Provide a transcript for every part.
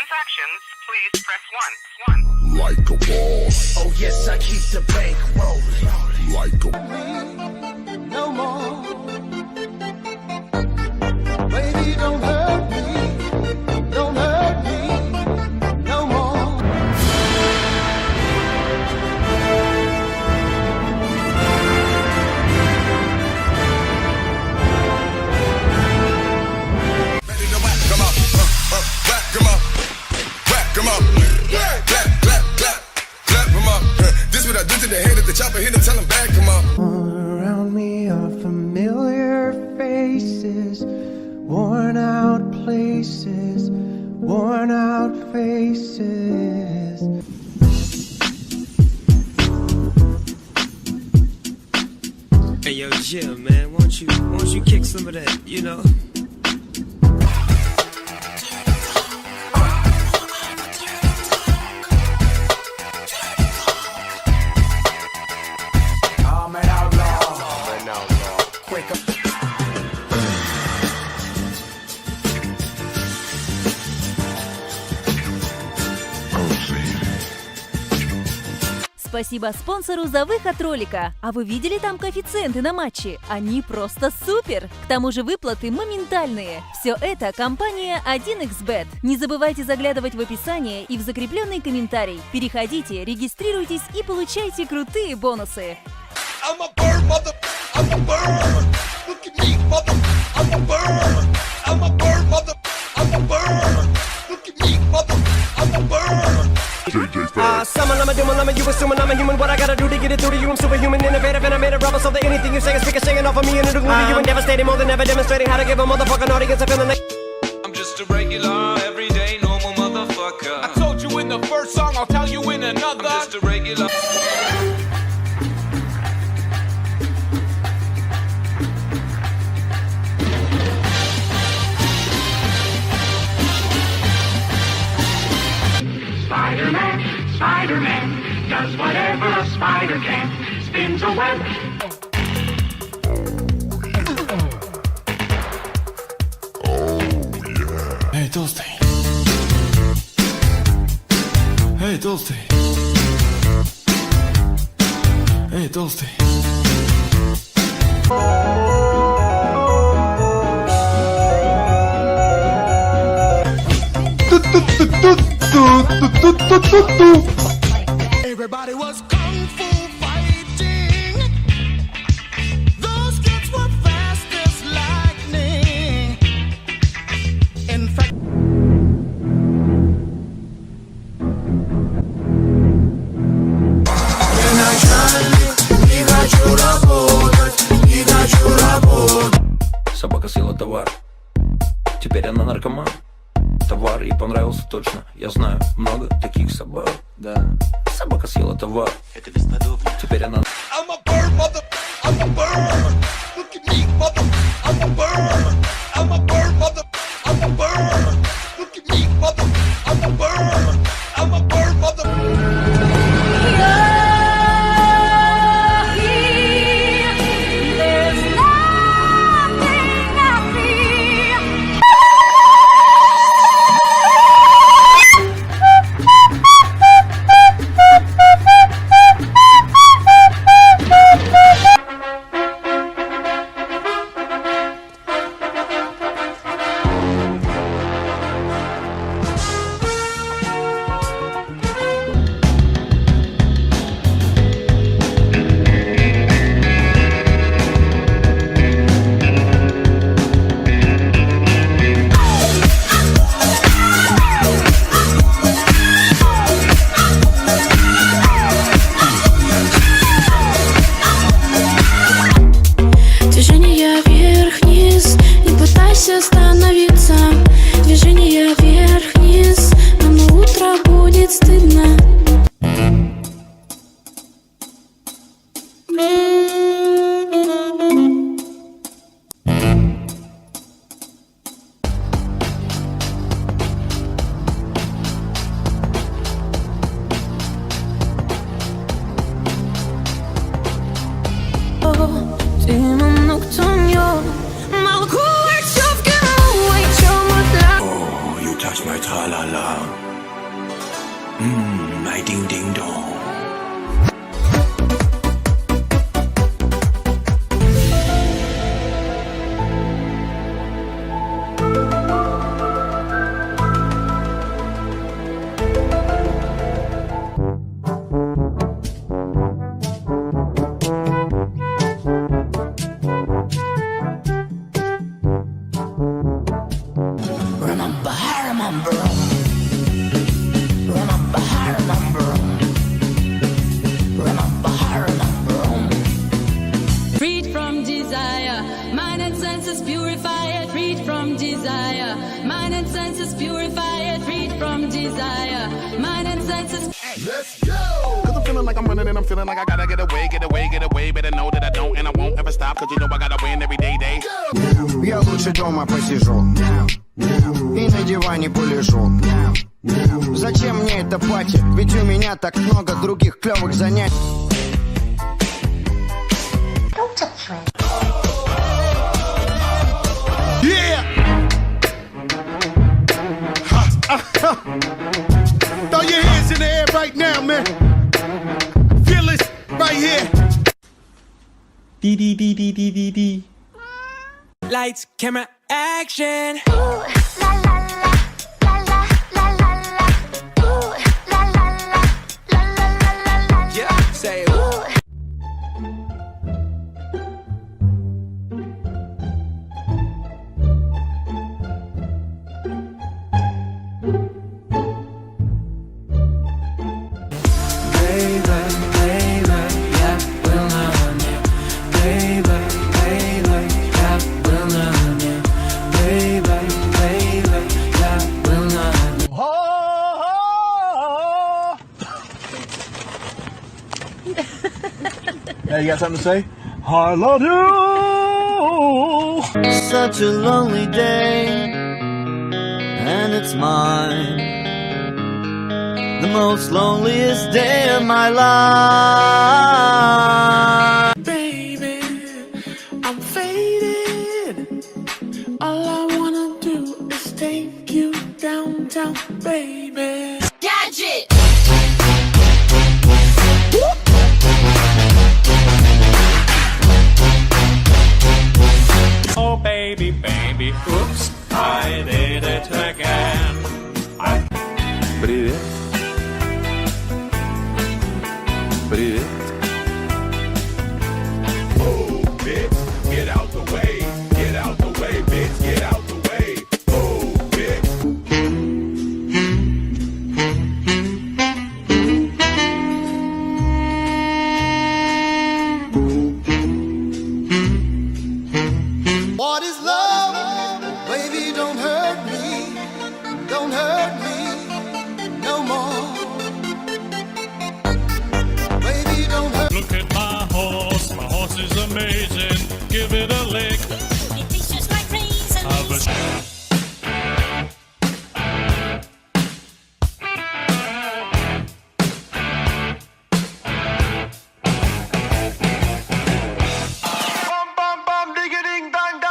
transactions, please press 1. Like a boss. Oh yes, I keep the bank rolling. Like a No more. Baby, don't hurt me. Don't hurt me. No more. Come on. Clap, clap, clap, clap 'em up. This what I do to the head of the chopper, hit him, tell him back, come on. All around me are familiar faces, worn out places, worn out faces. Hey yo, Jim, man, won't you kick some of that, you know? Спасибо спонсору за выход ролика. А вы видели там коэффициенты на матче? Они просто супер! К тому же выплаты моментальные. Все это компания 1xBet. Не забывайте заглядывать в описание и в закрепленный комментарий. Переходите, регистрируйтесь и получайте крутые бонусы. I'm a bird, mother, I'm a bird. Look at me, mother, I'm a bird. I'm a bird, mother, I'm a bird. Look at me, mother, I'm a bird. Someone I'm a doing, I'm a you assuming I'm a human. What I gotta do to get it through to you? I'm superhuman, innovative, and I made a rubber so that anything you say is speaking, singing off of me and it'll glue to you and devastating more than ever, demonstrating how to give a motherfucking audience a feeling like I'm just a regular, everyday, normal motherfucker. I told you in the first song, I'll tell you in another. I'm just a regular. Spider-Man, Spider-Man, does whatever a spider can. Spins a web. Hey, Toasty. Hey, Toasty. Hey, Toasty. Everybody was kung fu fighting. Those kids were fast as lightning. In fact, Собака съела товар. Теперь она наркоман. Товар ей понравился точно. Я знаю много таких собак. Да. Собака съела товар. Это бесподобно. Теперь она... I'm a bird, mother, I'm a bird. Look at me, mother, I'm a bird. I'm a bird, mother, I'm a bird. Look at me, mother, I'm a bird. I'm a bird, mother. about. My ding ding dong. Freed from desire, mind and senses purified. Freed from desire, mind and senses purified. Freed from desire, mind and senses. Let's go. Cause I'm feeling like I'm running and I'm feeling like I gotta get away, get away, get away. Better know that I don't and I won't ever stop. Cause you know I gotta win every day. Я лучше дома посижу и на диване полежу. Зачем мне это пати? Ведь у меня так много других клевых занятий. Yeah. Throw your hands in the air right now, man. Feel it right here. Lights, camera, action. Yeah, say it. Hey, you got something to say? I love you. Such a lonely day, and it's mine. The most loneliest day of my life. Baby, I'm faded. All I wanna do is take you downtown, baby. Gadget! Oh baby, baby, oops, I did it again. Привет. Привет. Oh, bitch, get out the way. Get out the way, bitch. Get out the way. Oh, bitch. What is love? Baby, don't hurt me. Don't hurt me no more. Baby, don't hurt. Look at my horse is amazing. Give it a lick. It tastes just like raisins. Bum bum bum digga ding dang dang.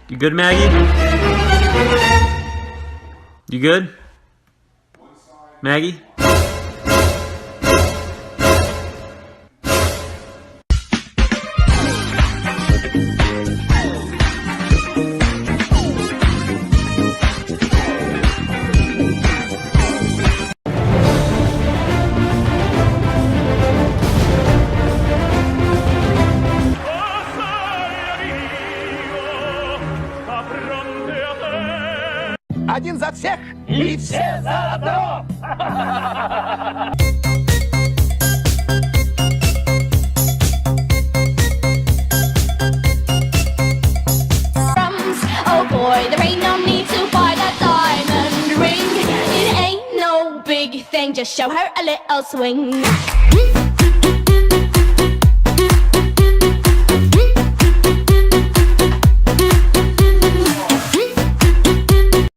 You good, Maggie? You good? Maggie? Один за всех и все за одного. Oh boy, there ain't no need to buy that diamond ring. It ain't no big thing, just show her a little swing.